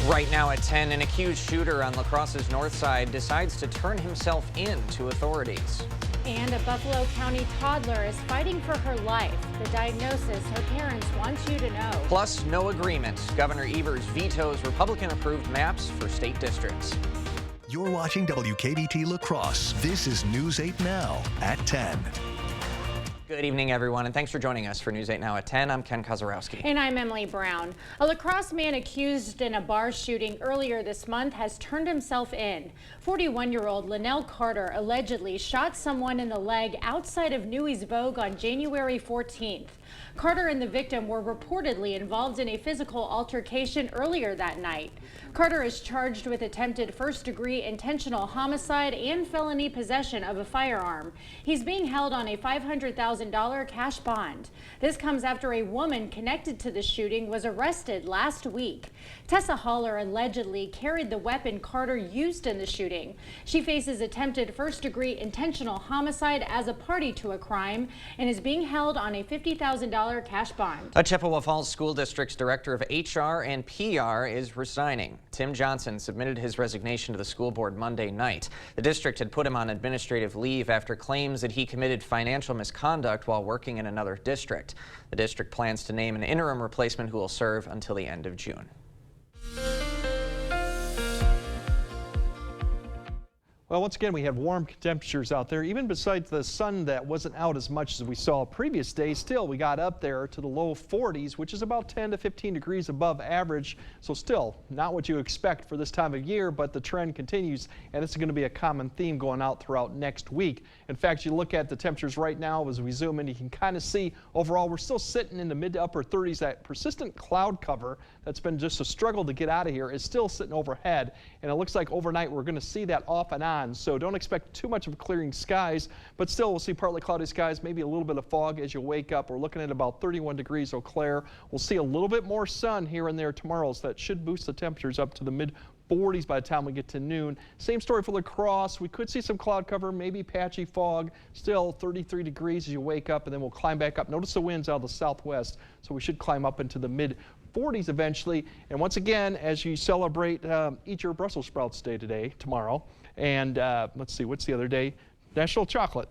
Right now at 10, an accused shooter on La Crosse's north side decides to turn himself in to authorities. And a Buffalo County toddler is fighting for her life. The diagnosis her parents want you to know. Plus, no agreement. Governor Evers vetoes Republican-approved maps for state districts. You're watching WKBT La Crosse. This is News 8 Now at 10. Good evening, everyone, and thanks for joining us for News 8 Now at 10. I'm Ken Kozarowski. And I'm Emily Brown. A La Crosse man accused in a bar shooting earlier this month has turned himself in. 41-year-old Linnell Carter allegedly shot someone in the leg outside of Newy's Vogue on January 14th. Carter and the victim were reportedly involved in a physical altercation earlier that night. Carter is charged with attempted first-degree intentional homicide and felony possession of a firearm. He's being held on a $500,000 cash bond. This comes after a woman connected to the shooting was arrested last week. Tessa Haller allegedly carried the weapon Carter used in the shooting. She faces attempted first-degree intentional homicide as a party to a crime and is being held on a $50,000 cash bond. A Chippewa Falls School District's Director of HR and PR is resigning. Tim Johnson submitted his resignation to the school board Monday night. The district had put him on administrative leave after claims that he committed financial misconduct while working in another district. The district plans to name an interim replacement who will serve until the end of June. Well, once again, we have warm temperatures out there. Even besides the sun that wasn't out as much as we saw previous days, still we got up there to the low 40s, which is about 10 to 15 degrees above average. So still not what you expect for this time of year, but the trend continues, and this is going to be a common theme going out throughout next week. In fact, you look at the temperatures right now as we zoom in, you can kind of see overall we're still sitting in the mid to upper 30s. That persistent cloud cover that's been just a struggle to get out of here is still sitting overhead, and it looks like overnight we're going to see that off and on. So don't expect too much of clearing skies, but still we'll see partly cloudy skies, maybe a little bit of fog as you wake up. We're looking at about 31 degrees Eau Claire. We'll see a little bit more sun here and there tomorrow, so that should boost the temperatures up to the mid 40s by the time we get to noon. Same story for La Crosse. We could see some cloud cover, maybe patchy fog. Still 33 degrees as you wake up, and then we'll climb back up. Notice the winds out of the southwest, so we should climb up into the mid 40s eventually. And once again, as you celebrate Eat Your Brussels Sprouts Day tomorrow, and let's see, what's the other day? National Chocolate.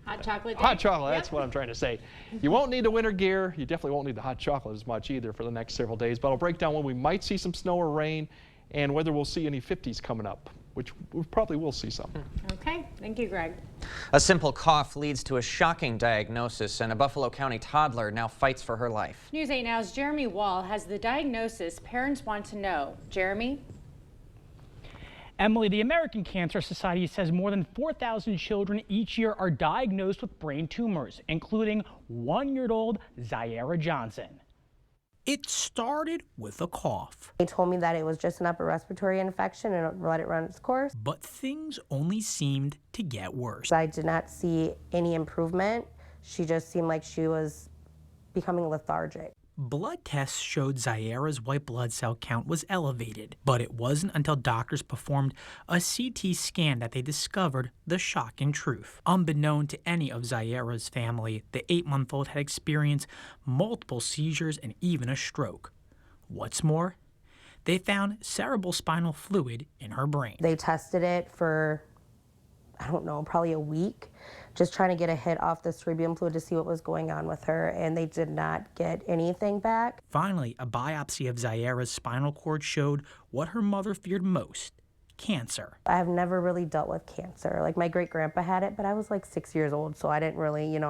Hot chocolate day. Hot chocolate, that's what I'm trying to say. You won't need the winter gear. You definitely won't need the hot chocolate as much either for the next several days. But I'll break down when we might see some snow or rain and whether we'll see any 50s coming up, which we probably will see some. Okay, thank you, Greg. A simple cough leads to a shocking diagnosis, and a Buffalo County toddler now fights for her life. News 8 Now's Jeremy Wall has the diagnosis parents want to know. Jeremy? Emily, the American Cancer Society says more than 4,000 children each year are diagnosed with brain tumors, including 1-year-old Zaira Johnson. It started with a cough. They told me that it was just an upper respiratory infection and let it run its course. But things only seemed to get worse. I did not see any improvement. She just seemed like she was becoming lethargic. Blood tests showed Zaira's white blood cell count was elevated, but it wasn't until doctors performed a CT scan that they discovered the shocking truth. Unbeknown to any of Zaira's family, the 8-month-old had experienced multiple seizures and even a stroke. What's more, they found cerebrospinal fluid in her brain. They tested it for, I don't know, probably a week, just trying to get a hit off the cerebrum fluid to see what was going on with her, and they did not get anything back. Finally, a biopsy of Zaira's spinal cord showed what her mother feared most: cancer. I have never really dealt with cancer. Like, my great-grandpa had it, but I was like 6 years old, so I didn't really,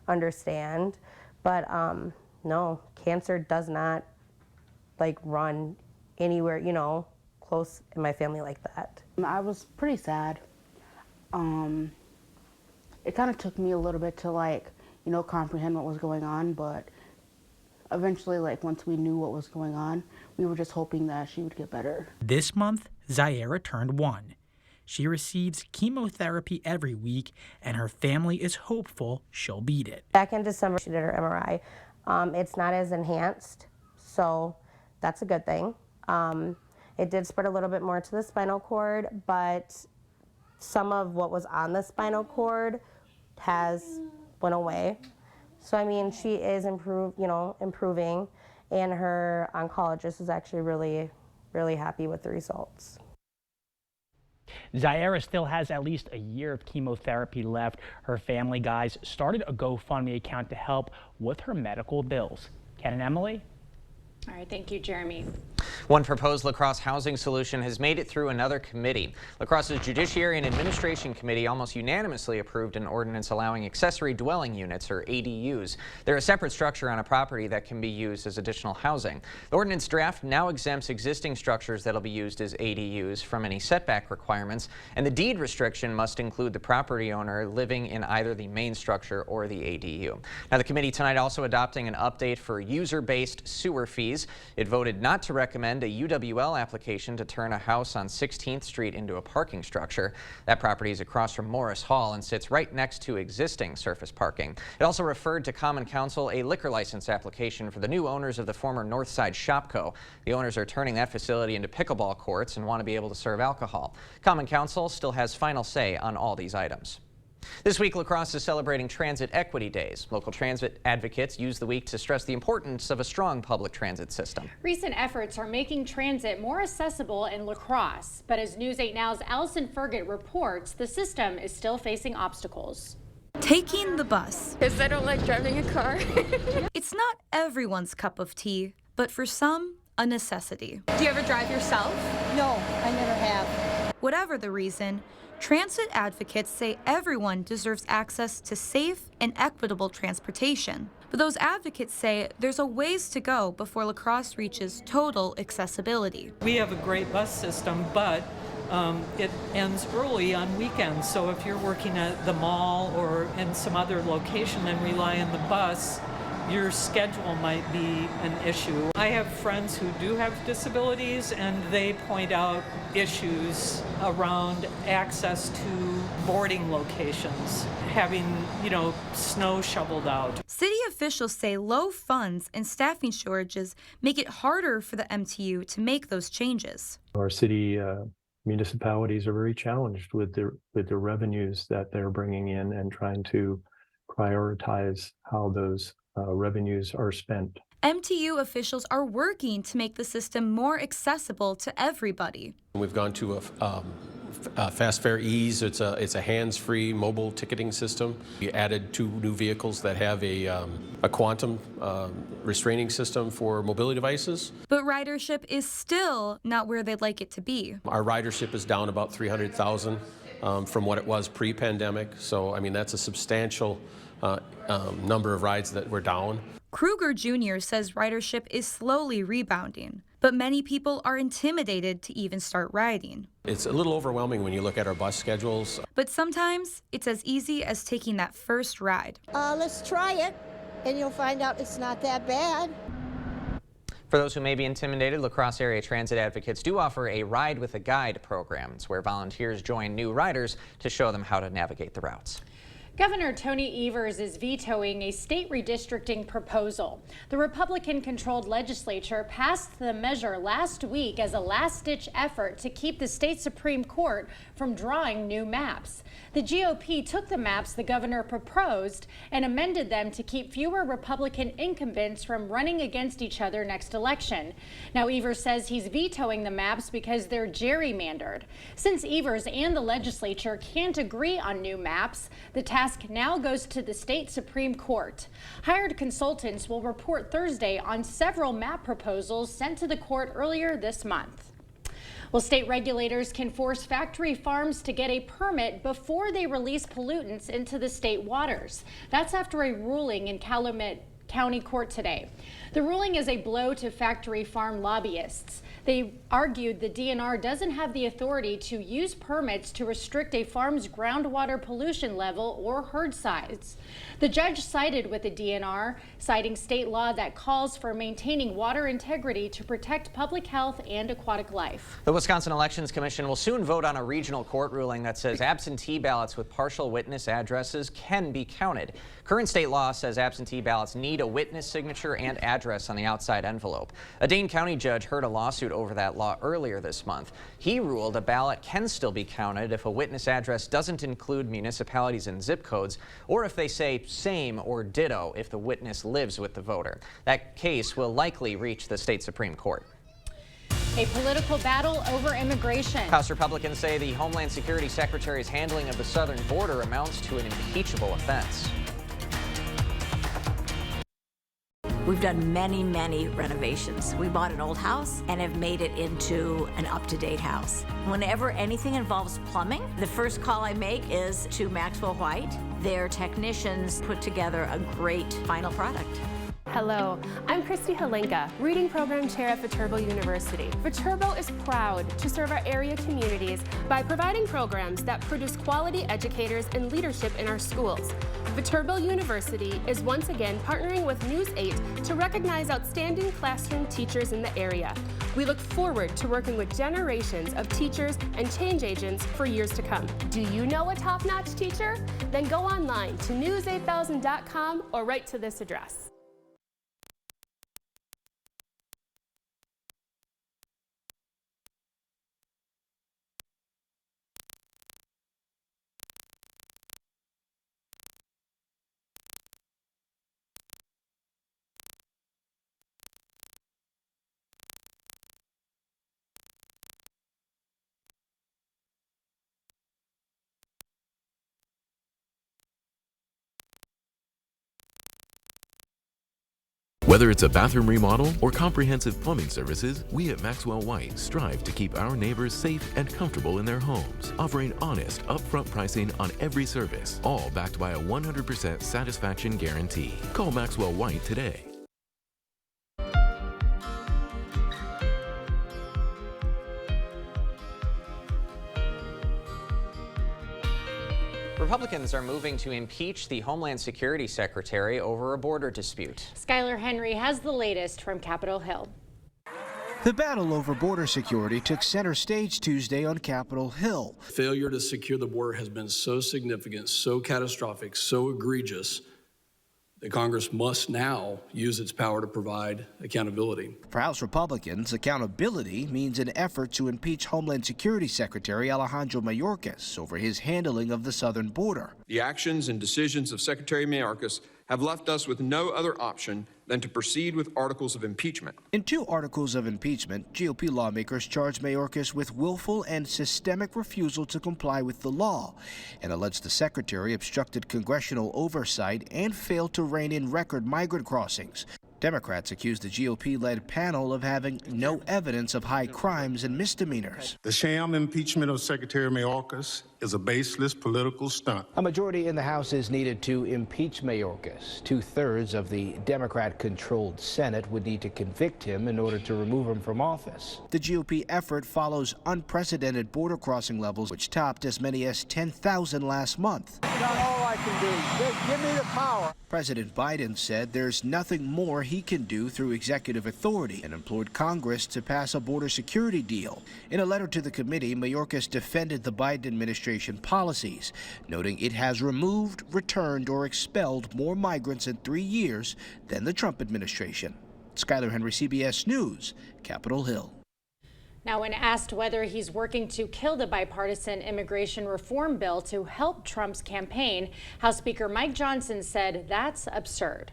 understand. But no, cancer does not, run anywhere, close in my family like that. I was pretty sad. It kind of took me a little bit to comprehend what was going on, but eventually, once we knew what was going on, we were just hoping that she would get better. This month, Zaira turned 1. She receives chemotherapy every week, and her family is hopeful she'll beat it. Back in December, she did her MRI. It's not as enhanced, so that's a good thing. It did spread a little bit more to the spinal cord, but some of what was on the spinal cord went away. So, I mean, she is improving, and her oncologist is actually really really happy with the results. Zaira still has at least a year of chemotherapy left. Her family, guys, started a GoFundMe account to help with her medical bills. Ken and Emily? All right, thank you, Jeremy. One proposed La Crosse housing solution has made it through another committee. La Crosse's Judiciary and Administration Committee almost unanimously approved an ordinance allowing accessory dwelling units, or ADUs. They're a separate structure on a property that can be used as additional housing. The ordinance draft now exempts existing structures that'll be used as ADUs from any setback requirements, and the deed restriction must include the property owner living in either the main structure or the ADU. Now, the committee tonight also adopting an update for user-based sewer fees. It voted not to recommend a UWL application to turn a house on 16th Street into a parking structure. That property is across from Morris Hall and sits right next to existing surface parking. It also referred to Common Council a liquor license application for the new owners of the former Northside Shopco. The owners are turning that facility into pickleball courts and want to be able to serve alcohol. Common Council still has final say on all these items. This week, La Crosse is celebrating Transit Equity Days. Local transit advocates use the week to stress the importance of a strong public transit system. Recent efforts are making transit more accessible in La Crosse, but as News 8 Now's Allison Fergott reports, the system is still facing obstacles. Taking the bus. Because I don't like driving a car. It's not everyone's cup of tea, but for some, a necessity. Do you ever drive yourself? No, I never have. Whatever the reason, transit advocates say everyone deserves access to safe and equitable transportation. But those advocates say there's a ways to go before La Crosse reaches total accessibility. We have a great bus system, but it ends early on weekends. So if you're working at the mall or in some other location and rely on the bus, your schedule might be an issue. I have friends who do have disabilities, and they point out issues around access to boarding locations, having, snow shoveled out. City officials say low funds and staffing shortages make it harder for the MTU to make those changes. Our city municipalities are very challenged with the revenues that they're bringing in and trying to prioritize how those revenues are spent. MTU officials are working to make the system more accessible to everybody. We've gone to a Fast Fare Ease. It's a hands-free mobile ticketing system. We added 2 new vehicles that have a quantum restraining system for mobility devices. But ridership is still not where they'd like it to be. Our ridership is down about 300,000 from what it was pre-pandemic. So, that's a substantial number of rides that we're down. Kruger Jr. says ridership is slowly rebounding, but many people are intimidated to even start riding. It's a little overwhelming when you look at our bus schedules. But sometimes it's as easy as taking that first ride. Let's try it, and you'll find out it's not that bad. For those who may be intimidated, La Crosse area transit advocates do offer a Ride with a Guide program. It's where volunteers join new riders to show them how to navigate the routes. Governor Tony Evers is vetoing a state redistricting proposal. The Republican-controlled legislature passed the measure last week as a last-ditch effort to keep the state Supreme Court from drawing new maps. The GOP took the maps the governor proposed and amended them to keep fewer Republican incumbents from running against each other next election. Now, Evers says he's vetoing the maps because they're gerrymandered. Since Evers and the legislature can't agree on new maps, the task now goes to the state Supreme Court. Hired consultants will report Thursday on several map proposals sent to the court earlier this month. Well, state regulators can force factory farms to get a permit before they release pollutants into the state waters. That's after a ruling in Calumet County Court today. The ruling is a blow to factory farm lobbyists. They argued the DNR doesn't have the authority to use permits to restrict a farm's groundwater pollution level or herd size. The judge sided with the DNR, citing state law that calls for maintaining water integrity to protect public health and aquatic life. The Wisconsin Elections Commission will soon vote on a regional court ruling that says absentee ballots with partial witness addresses can be counted. Current state law says absentee ballots need a witness signature and address on the outside envelope. A Dane County judge heard a lawsuit over that law earlier this month. He ruled a ballot can still be counted if a witness address doesn't include municipalities and zip codes, or if they say same or ditto if the witness lives with the voter. That case will likely reach the state Supreme Court. A political battle over immigration. House Republicans say the Homeland Security Secretary's handling of the southern border amounts to an impeachable offense. We've done many renovations. We bought an old house and have made it into an up-to-date house. Whenever anything involves plumbing, the first call I make is to Maxwell White. Their technicians put together a great final product. Hello, I'm Christy Halenka, Reading Program Chair at Viterbo University. Viterbo is proud to serve our area communities by providing programs that produce quality educators and leadership in our schools. Viterbo University is once again partnering with News 8 to recognize outstanding classroom teachers in the area. We look forward to working with generations of teachers and change agents for years to come. Do you know a top-notch teacher? Then go online to news8000.com or write to this address. Whether it's a bathroom remodel or comprehensive plumbing services, we at Maxwell White strive to keep our neighbors safe and comfortable in their homes, offering honest, upfront pricing on every service, all backed by a 100% satisfaction guarantee. Call Maxwell White today. Republicans are moving to impeach the Homeland Security Secretary over a border dispute. Skylar Henry has the latest from Capitol Hill. The battle over border security took center stage Tuesday on Capitol Hill. Failure to secure the border has been so significant, so catastrophic, so egregious that Congress must now use its power to provide accountability. For House Republicans, accountability means an effort to impeach Homeland Security Secretary Alejandro Mayorkas over his handling of the southern border. The actions and decisions of Secretary Mayorkas have left us with no other option than to proceed with articles of impeachment. In 2 articles of impeachment, GOP lawmakers charged Mayorkas with willful and systemic refusal to comply with the law and alleged the secretary obstructed congressional oversight and failed to rein in record migrant crossings. Democrats accused the GOP-led panel of having no evidence of high crimes and misdemeanors. The sham impeachment of Secretary Mayorkas is a baseless political stunt. A majority in the House is needed to impeach Mayorkas. 2/3 of the Democrat-controlled Senate would need to convict him in order to remove him from office. The GOP effort follows unprecedented border crossing levels, which topped as many as 10,000 last month. Not all I can do. Just give me the power. President Biden said there's nothing more he can do through executive authority and implored Congress to pass a border security deal. In a letter to the committee, Mayorkas defended the Biden administration policies, noting it has removed, returned, or expelled more migrants in 3 years than the Trump administration. Skylar Henry, CBS News, Capitol Hill. Now, when asked whether he's working to kill the bipartisan immigration reform bill to help Trump's campaign, House Speaker Mike Johnson said that's absurd.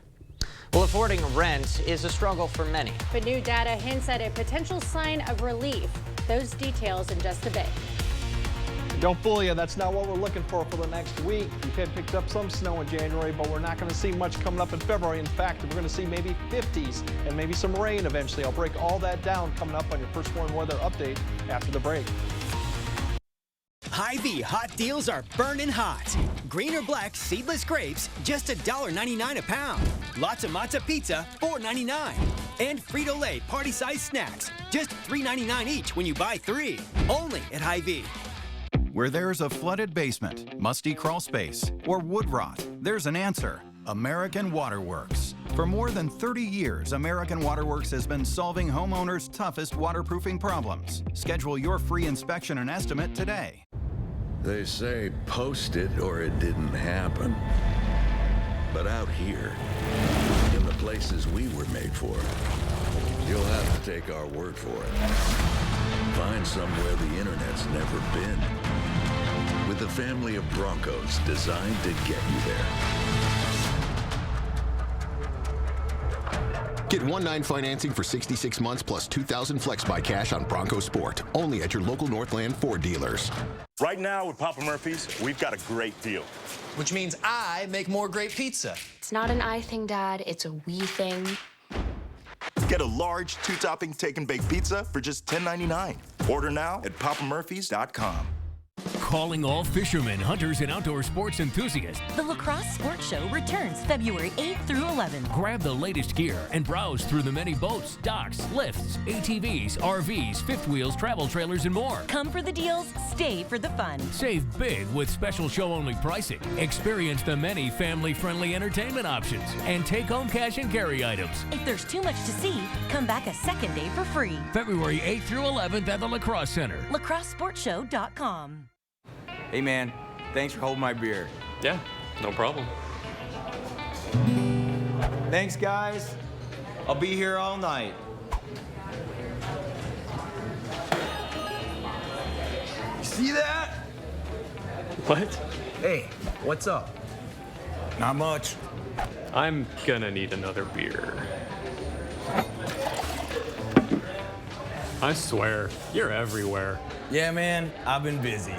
Well, affording rent is a struggle for many. But new data hints at a potential sign of relief. Those details in just a bit. Don't fool you, that's not what we're looking for the next week. We've had picked up some snow in January, but we're not going to see much coming up in February. In fact, we're going to see maybe 50s and maybe some rain eventually. I'll break all that down coming up on your First Warn Weather Update after the break. Hy-Vee hot deals are burning hot. Green or black seedless grapes, just $1.99 a pound. Lots of Matza pizza, $4.99. And Frito-Lay party-sized snacks, just $3.99 each when you buy 3. Only at Hy-Vee. Where there's a flooded basement, musty crawl space, or wood rot, there's an answer. American Waterworks. For more than 30 years, American Waterworks has been solving homeowners' toughest waterproofing problems. Schedule your free inspection and estimate today. They say post it or it didn't happen. But out here, in the places we were made for, you'll have to take our word for it. Find somewhere the internet's never been. With a family of Broncos designed to get you there. Get 1.9 financing for 66 months plus $2,000 flex by cash on Bronco Sport. Only at your local Northland Ford dealers. Right now with Papa Murphy's, we've got a great deal. Which means I make more great pizza. It's not an I thing, Dad. It's a we thing. Get a large 2-topping take and bake pizza for just $10.99. Order now at papamurphys.com. Calling all fishermen, hunters, and outdoor sports enthusiasts. The La Crosse Sports Show returns February 8th through 11th. Grab the latest gear and browse through the many boats, docks, lifts, ATVs, RVs, fifth wheels, travel trailers, and more. Come for the deals, stay for the fun. Save big with special show-only pricing. Experience the many family-friendly entertainment options and take home cash and carry items. If there's too much to see, come back a second day for free. February 8th through 11th at the La Crosse Center. LaCrosseSportsShow.com. Hey man, thanks for holding my beer. Yeah, no problem. Thanks guys. I'll be here all night. You see that? What? Hey, what's up? Not much. I'm gonna need another beer. I swear, you're everywhere. Yeah man, I've been busy.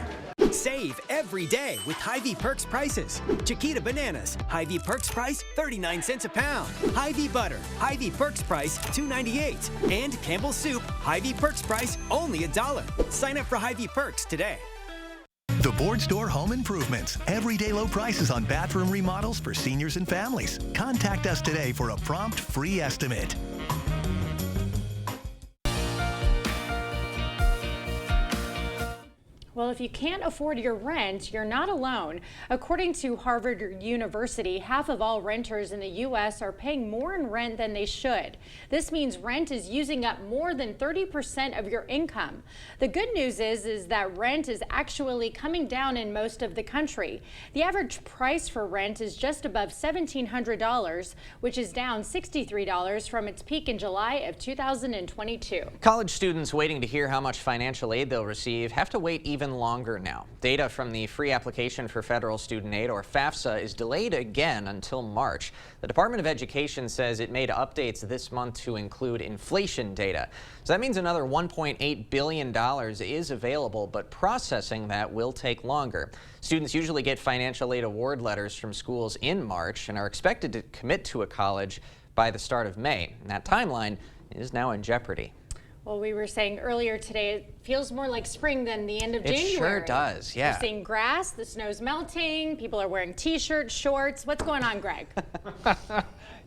Save every day with Hy-Vee Perks prices. Chiquita bananas, Hy-Vee Perks price 39 cents a pound. Hy-Vee butter, Hy-Vee Perks price $2.98. And Campbell's soup, Hy-Vee Perks price only $1. Sign up for Hy-Vee Perks today. The Board Store Home Improvements. Everyday low prices on bathroom remodels for seniors and families. Contact us today for a prompt free estimate. Well, if you can't afford your rent, you're not alone. According to Harvard University, half of all renters in the U.S. are paying more in rent than they should. This means rent is using up more than 30% of your income. The good news is that rent is actually coming down in most of the country. The average price for rent is just above $1,700, which is down $63 from its peak in July of 2022. College students waiting to hear how much financial aid they'll receive have to wait even longer now. Data from the Free Application for Federal Student Aid, or FAFSA, is delayed again until March. The Department of Education says it made updates this month to include inflation data. So that means another $1.8 billion is available, but processing that will take longer. Students usually get financial aid award letters from schools in March and are expected to commit to a college by the start of May. And that timeline is now in jeopardy. Well, we were saying earlier today, it feels more like spring than the end of January. It sure does, yeah. We're seeing grass, the snow's melting, people are wearing t-shirts, shorts. What's going on, Greg?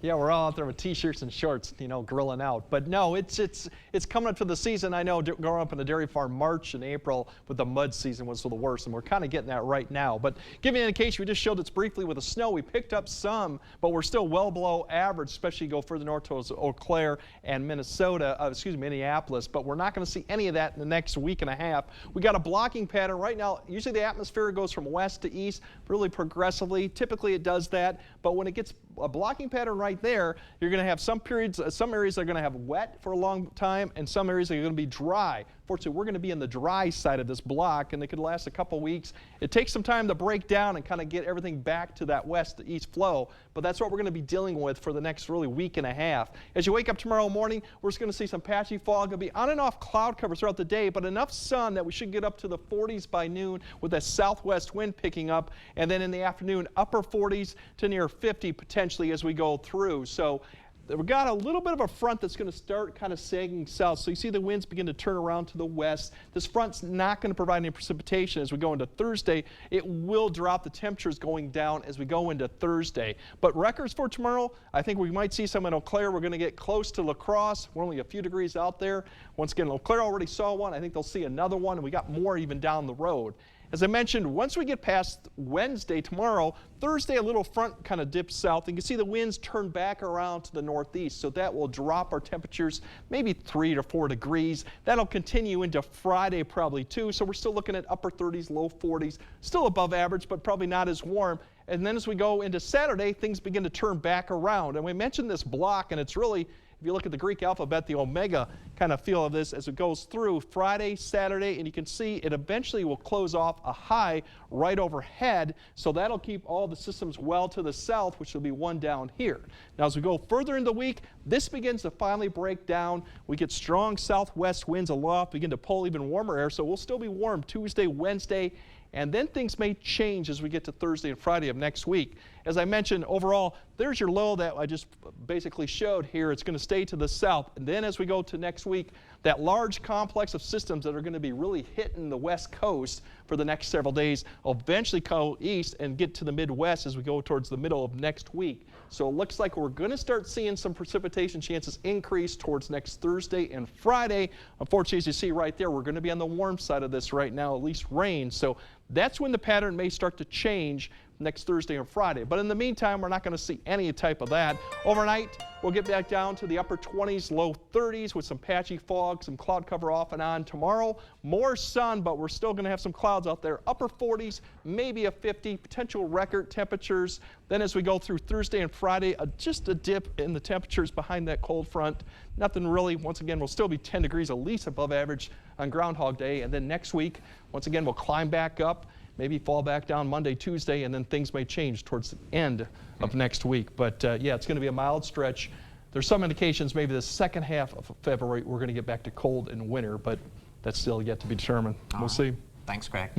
Yeah, we're all out there with t-shirts and shorts, you know, grilling out. But no, it's coming up to the season. I know growing up in a dairy farm, March and April with the mud season was the worst, and we're kind of getting that right now. But give you an indication, we just showed this briefly with the snow. We picked up some, but we're still well below average, especially go further north towards Eau Claire and Minneapolis. But we're not going to see any of that in the next week and a half. We got a blocking pattern right now. Usually the atmosphere goes from west to east really progressively. Typically it does that, but when it gets a blocking pattern right there, you're going to have some periods, some areas are going to have wet for a long time, and some areas are going to be dry. Fortunately, we're going to be in the dry side of this block, and it could last a couple weeks. It takes some time to break down and kind of get everything back to that west to east flow, but that's what we're going to be dealing with for the next really week and a half. As you wake up tomorrow morning, we're just going to see some patchy fog. It'll be on and off cloud cover throughout the day, but enough sun that we should get up to the 40s by noon with that southwest wind picking up, and then in the afternoon, upper 40s to near 50 potentially as we go through. So we've got a little bit of a front that's going to start kind of sagging south. So you see the winds begin to turn around to the west. This front's not going to provide any precipitation as we go into Thursday. It will drop the temperatures going down as we go into Thursday. But records for tomorrow, I think we might see some in Eau Claire. We're going to get close to La Crosse. We're only a few degrees out there. Once again, Eau Claire already saw one. I think they'll see another one, and we got more even down the road. As I mentioned, once we get past Wednesday, tomorrow, Thursday, a little front kind of dips south. And you can see the winds turn back around to the northeast, so that will drop our temperatures maybe 3 to 4 degrees. That'll continue into Friday probably too, so we're still looking at upper 30s, low 40s, still above average, but probably not as warm. And then as we go into Saturday, things begin to turn back around. And we mentioned this block, and it's really If you look at the Greek alphabet, the omega kind of feel of this as it goes through Friday, Saturday, and you can see it eventually will close off a high right overhead. So that'll keep all the systems well to the south, which will be one down here. Now, as we go further in the week, this begins to finally break down. We get strong southwest winds aloft, begin to pull even warmer air. So we'll still be warm Tuesday, Wednesday, and then things may change as we get to Thursday and Friday of next week. As I mentioned, overall, there's your low that I just basically showed here. It's going to stay to the south. And then as we go to next week, that large complex of systems that are going to be really hitting the west coast for the next several days will eventually go east and get to the Midwest as we go towards the middle of next week. So it looks like we're going to start seeing some precipitation chances increase towards next Thursday and Friday. Unfortunately, as you see right there, we're going to be on the warm side of this right now, at least rain. So that's when the pattern may start to change next Thursday and Friday. But in the meantime, we're not going to see any type of that. Overnight, we'll get back down to the upper 20s, low 30s with some patchy fog, some cloud cover off and on. Tomorrow, more sun, but we're still going to have some clouds out there. Upper 40s, maybe a 50, potential record temperatures. Then as we go through Thursday and Friday, just a dip in the temperatures behind that cold front. Nothing really. Once again, we'll still be 10 degrees at least above average on Groundhog Day. And then next week, once again, we'll climb back up. Maybe fall back down Monday, Tuesday, and then things may change towards the end of next week. But yeah, it's going to be a mild stretch. There's some indications maybe the second half of February we're going to get back to cold and winter, but that's still yet to be determined. We'll see. Thanks, Greg.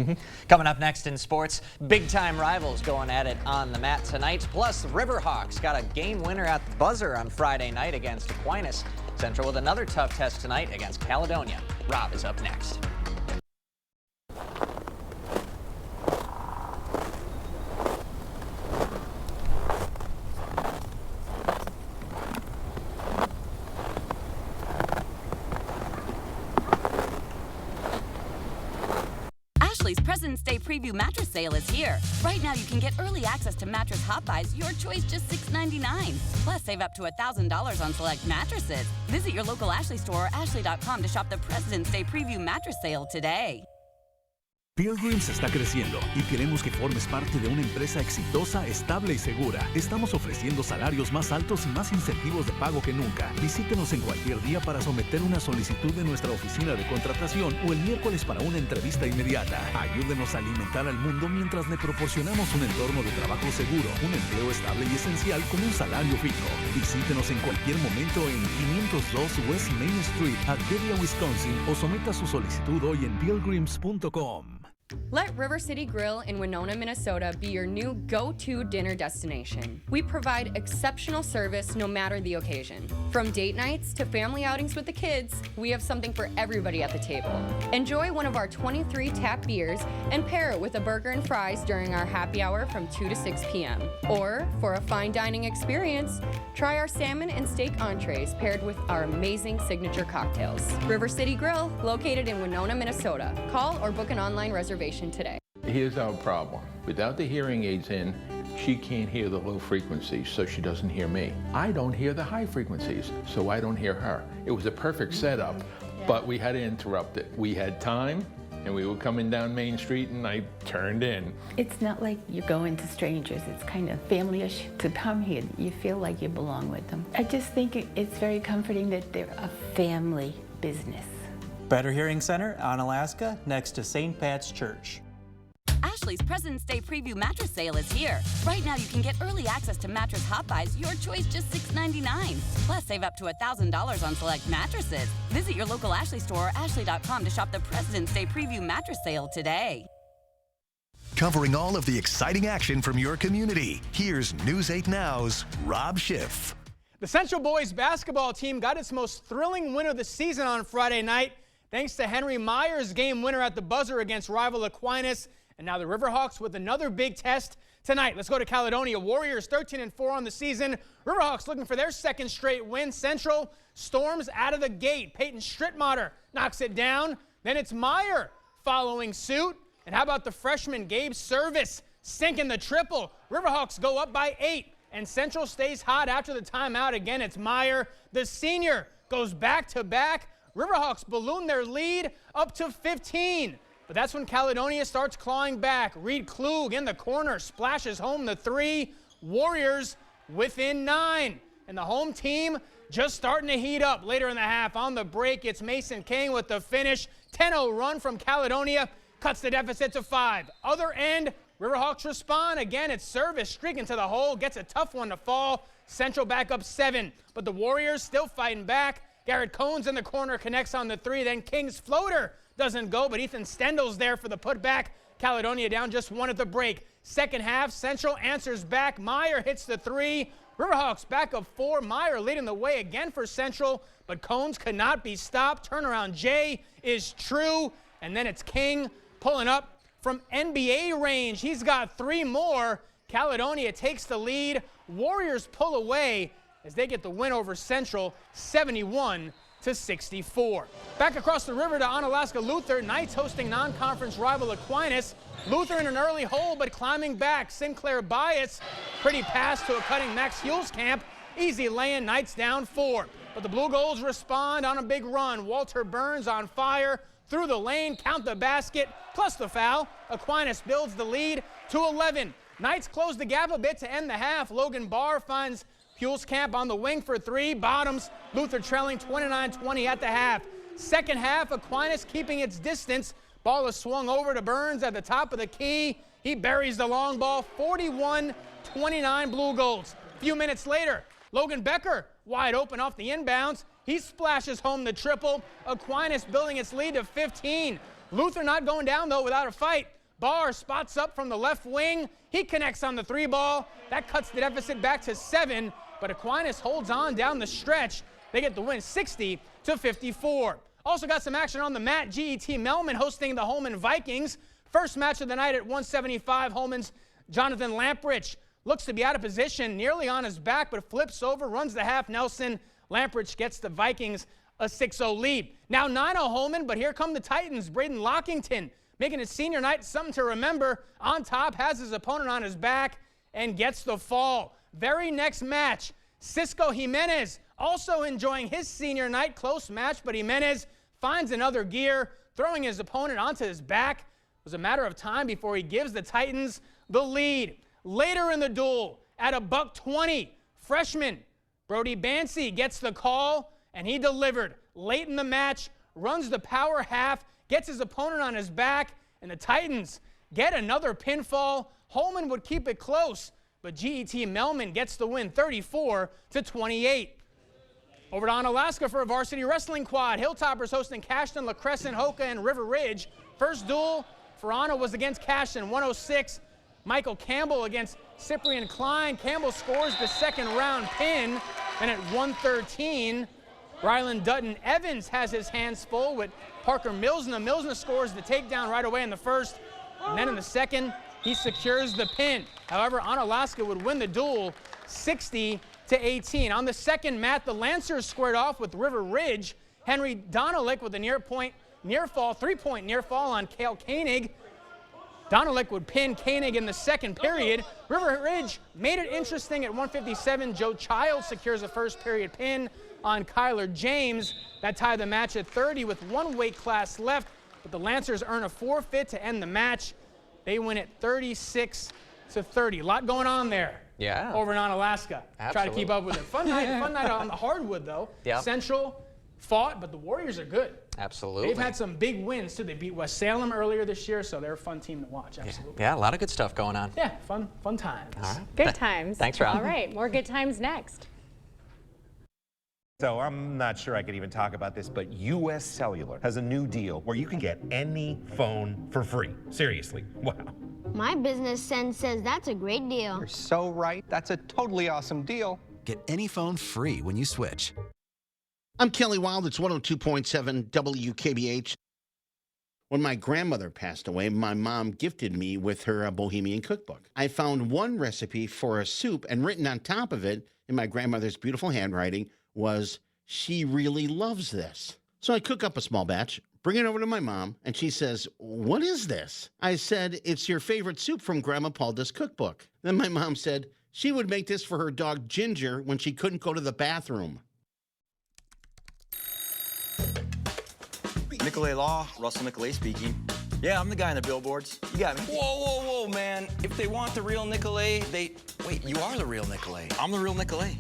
Coming up next in sports, big-time rivals going at it on the mat tonight. Plus, the Riverhawks got a game winner at the buzzer on Friday night against Aquinas. Central with another tough test tonight against Caledonia. Rob is up next. Ashley's President's Day Preview Mattress Sale is here. Right now, you can get early access to mattress hot buys, your choice just $6.99. Plus, save up to $1,000 on select mattresses. Visit your local Ashley store or ashley.com to shop the President's Day Preview Mattress Sale today. Pilgrims está creciendo y queremos que formes parte de una empresa exitosa, estable y segura. Estamos ofreciendo salarios más altos y más incentivos de pago que nunca. Visítenos en cualquier día para someter una solicitud en nuestra oficina de contratación o el miércoles para una entrevista inmediata. Ayúdenos a alimentar al mundo mientras le proporcionamos un entorno de trabajo seguro, un empleo estable y esencial con un salario fijo. Visítenos en cualquier momento en 502 West Main Street, Arcadia, Wisconsin, o someta su solicitud hoy en pilgrims.com. Let River City Grill in Winona, Minnesota be your new go-to dinner destination. We provide exceptional service no matter the occasion. From date nights to family outings with the kids, we have something for everybody at the table. Enjoy one of our 23 tap beers and pair it with a burger and fries during our happy hour from 2 to 6 p.m. Or, for a fine dining experience, try our salmon and steak entrees paired with our amazing signature cocktails. River City Grill, located in Winona, Minnesota. Call or book an online reservation today. Here's our problem. Without the hearing aids in, she can't hear the low frequencies, so she doesn't hear me. I don't hear the high frequencies, so I don't hear her. It was a perfect setup, but we had to interrupt it. We had time, and we were coming down Main Street, and I turned in. It's not like you're going to strangers. It's kind of family-ish to come here. You feel like you belong with them. I just think it's very comforting that they're a family business. Better Hearing Center on Alaska, next to St. Pat's Church. Ashley's President's Day Preview Mattress Sale is here. Right now, you can get early access to mattress hot buys, your choice just $6.99. Plus, save up to $1,000 on select mattresses. Visit your local Ashley store or ashley.com to shop the President's Day Preview Mattress Sale today. Covering all of the exciting action from your community, here's News 8 Now's Rob Schiff. The Central boys basketball team got its most thrilling win of the season on Friday night, thanks to Henry Myers' game winner at the buzzer against rival Aquinas. And now the Riverhawks with another big test tonight. Let's go to Caledonia. Warriors 13-4 on the season. Riverhawks looking for their second straight win. Central storms out of the gate. Peyton Strittmatter knocks it down. Then it's Meyer following suit. And how about the freshman Gabe Service sinking the triple? Riverhawks go up by 8. And Central stays hot after the timeout. Again, it's Meyer. The senior goes back-to-back. Riverhawks balloon their lead up to 15. But that's when Caledonia starts clawing back. Reed Klug in the corner splashes home the 3. Warriors within 9. And the home team just starting to heat up later in the half. On the break, it's Mason King with the finish. 10-0 run from Caledonia cuts the deficit to 5. Other end, Riverhawks respond. Again, it's Service streaking to the hole, gets a tough one to fall. Central back up 7, but the Warriors still fighting back. Garrett Cones in the corner connects on the 3. Then King's floater doesn't go, but Ethan Stendel's there for the putback. Caledonia down just 1 at the break. Second half, Central answers back. Meyer hits the 3. Riverhawks back up 4. Meyer leading the way again for Central, but Cones could not be stopped. Turnaround J is true, and then it's King pulling up from NBA range. He's got 3 more. Caledonia takes the lead. Warriors pull away as they get the win over Central, 71-64. Back across the river to Onalaska Luther. Knights hosting non-conference rival Aquinas. Luther in an early hole, but climbing back. Sinclair Bias, pretty pass to a cutting Max Hulskamp. Easy lay-in, Knights down 4. But the Blue Goals respond on a big run. Walter Burns on fire. Through the lane, count the basket, plus the foul. Aquinas builds the lead to 11. Knights close the gap a bit to end the half. Logan Barr finds Hulskamp on the wing for 3. Bottoms. Luther trailing 29-20 at the half. Second half, Aquinas keeping its distance. Ball is swung over to Burns at the top of the key. He buries the long ball. 41-29 Blue Goals. A few minutes later, Logan Becker wide open off the inbounds. He splashes home the triple. Aquinas building its lead to 15. Luther not going down, though, without a fight. Barr spots up from the left wing. He connects on the 3 ball. That cuts the deficit back to 7, but Aquinas holds on down the stretch. They get the win 60-54. Also got some action on the mat. GET Melman hosting the Holman Vikings. First match of the night at 175. Holman's Jonathan Lamprich looks to be out of position, nearly on his back, but flips over, runs the half Nelson. Lamprich gets the Vikings a 6-0 lead. Now 9-0 Holman, but here come the Titans. Braden Lockington making his senior night something to remember. On top, has his opponent on his back and gets the fall. Very next match, Cisco Jimenez also enjoying his senior night. Close match, but Jimenez finds another gear, throwing his opponent onto his back. It was a matter of time before he gives the Titans the lead. Later in the duel, at $120, freshman Brody Bancy gets the call, and he delivered. Late in the match, runs the power half, gets his opponent on his back, and the Titans get another pinfall. Holman would keep it close, but GET Melman gets the win 34-28. Over to Onalaska for a varsity wrestling quad. Hilltoppers hosting Cashton, La Crescent, Hoka, and River Ridge. First duel for Anna was against Cashton, 106. Michael Campbell against Cyprian Klein. Campbell scores the second round pin. And at 113, Ryland Dutton Evans has his hands full with Parker Milsna. Milsna scores the takedown right away in the first. And then in the second, he secures the pin. However, Onalaska would win the duel 60-18. On the second mat, the Lancers squared off with River Ridge. Henry Donalick with a three-point near fall on Cale Koenig. Donalick would pin Koenig in the second period. River Ridge made it interesting at 157. Joe Child secures a first period pin on Kyler James. That tied the match at 30 with 1 weight class left, but the Lancers earn a forfeit to end the match. They win it 36-30. A lot going on there. Yeah. Over in Onalaska. Absolutely. Try to keep up with it. Fun night on the hardwood, though. Yeah. Central fought, but the Warriors are good. Absolutely. They've had some big wins, too. They beat West Salem earlier this year, so they're a fun team to watch. Absolutely. Yeah, a lot of good stuff going on. Yeah, fun times. All right. Good times. Thanks, Rob. All right, more good times next. So I'm not sure I could even talk about this, but US Cellular has a new deal where you can get any phone for free. Seriously, wow. My business sense says that's a great deal. You're so right. That's a totally awesome deal. Get any phone free when you switch. I'm Kelly Wild. It's 102.7 WKBH. When my grandmother passed away, my mom gifted me with her Bohemian cookbook. I found one recipe for a soup, and written on top of it in my grandmother's beautiful handwriting was, "She really loves this." So I cook up a small batch, bring it over to my mom, and she says, "What is this?" I said, "It's your favorite soup from Grandma Palda's cookbook." Then my mom said she would make this for her dog Ginger when she couldn't go to the bathroom. Nicolay Law, Russell Nicolay speaking. Yeah, I'm the guy on the billboards. You got me. Whoa, man. If they want the real Nicolay, Wait, you are the real Nicolay. I'm the real Nicolay.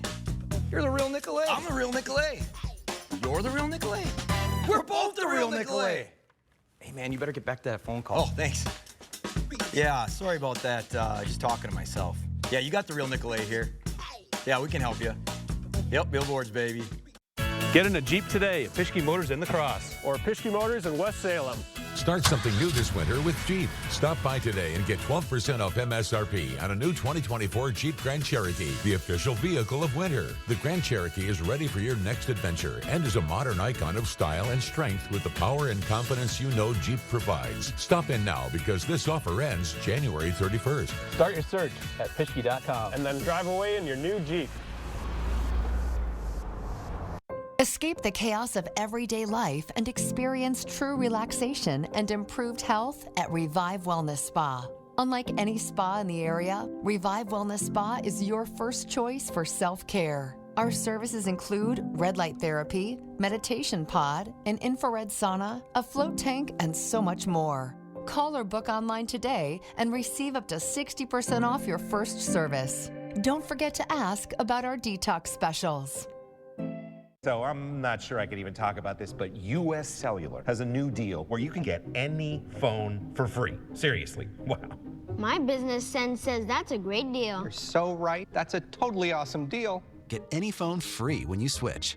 You're the real Nicolay. I'm the real Nicolay. You're the real Nicolay. We're both the real Nicolay. Hey, man, you better get back to that phone call. Oh, thanks. Yeah, sorry about that. Just talking to myself. Yeah, you got the real Nicolay here. Yeah, we can help you. Yep, billboards, baby. Get in a Jeep today at Pischke Motors in La Crosse or Pischke Motors in West Salem. Start something new this winter with Jeep. Stop by today and get 12% off MSRP on a new 2024 Jeep Grand Cherokee, the official vehicle of winter. The Grand Cherokee is ready for your next adventure and is a modern icon of style and strength with the power and confidence you know Jeep provides. Stop in now because this offer ends January 31st. Start your search at Pischke.com and then drive away in your new Jeep. Escape the chaos of everyday life and experience true relaxation and improved health at Revive Wellness Spa. Unlike any spa in the area, Revive Wellness Spa is your first choice for self-care. Our services include red light therapy, meditation pod, an infrared sauna, a float tank, and so much more. Call or book online today and receive up to 60% off your first service. Don't forget to ask about our detox specials. So I'm not sure I could even talk about this, but US Cellular has a new deal where you can get any phone for free. Seriously, wow. My business sense says that's a great deal. You're so right. That's a totally awesome deal. Get any phone free when you switch.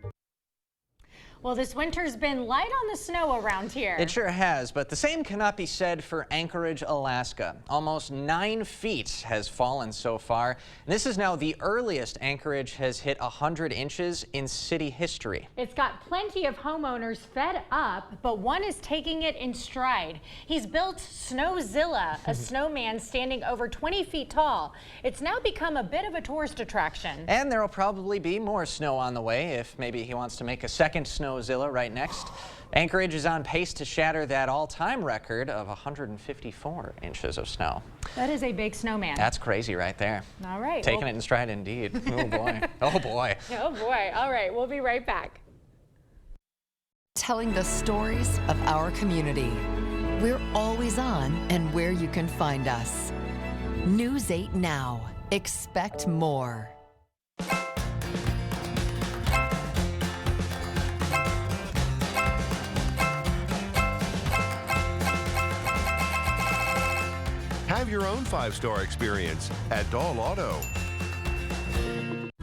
Well, this winter's been light on the snow around here. It sure has, but the same cannot be said for Anchorage, Alaska. Almost 9 feet has fallen so far. And this is now the earliest Anchorage has hit 100 inches in city history. It's got plenty of homeowners fed up, but one is taking it in stride. He's built Snowzilla, a snowman standing over 20 feet tall. It's now become a bit of a tourist attraction. And there will probably be more snow on the way if maybe he wants to make a second Snowzilla right next. Anchorage is on pace to shatter that all-time record of 154 inches of snow. That is a big snowman. That's crazy right there. All right. Taking it in stride indeed. Oh boy. Oh boy. Oh boy. All right. We'll be right back. Telling the stories of our community. We're always on and where you can find us. News 8 Now. Expect more. Have your own 5-star experience at Dahl Auto.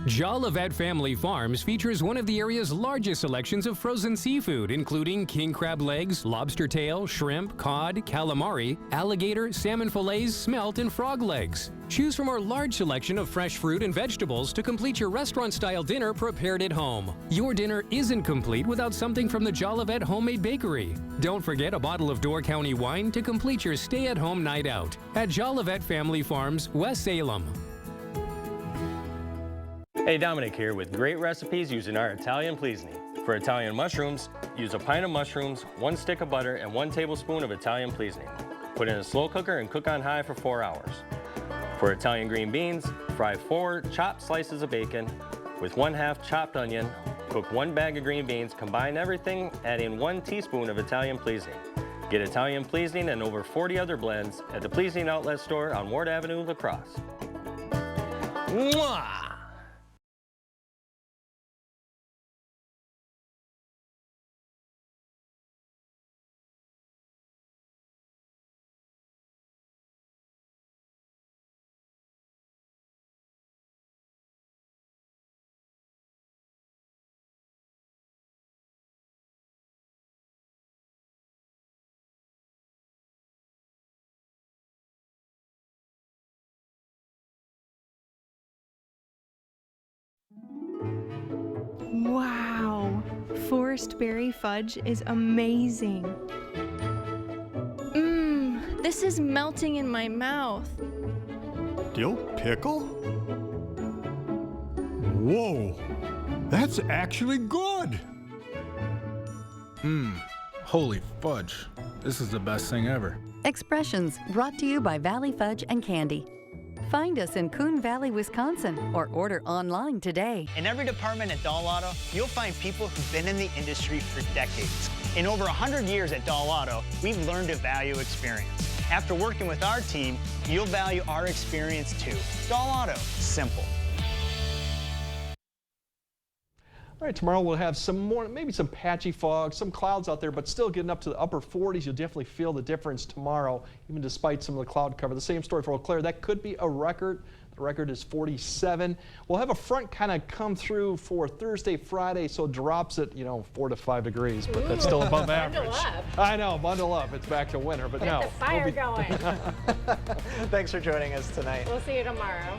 Jolivet Family Farms features one of the area's largest selections of frozen seafood, including king crab legs, lobster tail, shrimp, cod, calamari, alligator, salmon fillets, smelt, and frog legs. Choose from our large selection of fresh fruit and vegetables to complete your restaurant-style dinner prepared at home. Your dinner isn't complete without something from the Jolivet Homemade Bakery. Don't forget a bottle of Door County wine to complete your stay-at-home night out at Jolivet Family Farms, West Salem. Hey, Dominic here with great recipes using our Italian Pleasini. For Italian mushrooms, use a pint of mushrooms, 1 stick of butter, and 1 tablespoon of Italian Pleasini. Put in a slow cooker and cook on high for 4 hours. For Italian green beans, fry 4 chopped slices of bacon with 1/2 chopped onion. Cook 1 bag of green beans, combine everything, add in 1 teaspoon of Italian Pleasini. Get Italian Pleasini and over 40 other blends at the Pleasini Outlet Store on Ward Avenue, La Crosse. Mwah! Wow, Forest Berry Fudge is amazing. This is melting in my mouth. Dill pickle? Whoa, that's actually good. Holy fudge. This is the best thing ever. Expressions brought to you by Valley Fudge and Candy. Find us in Coon Valley, Wisconsin, or order online today. In every department at Dahl Auto, you'll find people who've been in the industry for decades. In over 100 years at Dahl Auto, we've learned to value experience. After working with our team, you'll value our experience too. Dahl Auto, simple. All right, tomorrow we'll have some more, maybe some patchy fog, some clouds out there, but still getting up to the upper 40s. You'll definitely feel the difference tomorrow, even despite some of the cloud cover. The same story for Eau Claire. That could be a record. The record is 47. We'll have a front kind of come through for Thursday, Friday, so it drops at, 4 to 5 degrees, but that's still above average. Bundle up. I know, bundle up. It's back to winter, but Get no. the fire going. Thanks for joining us tonight. We'll see you tomorrow.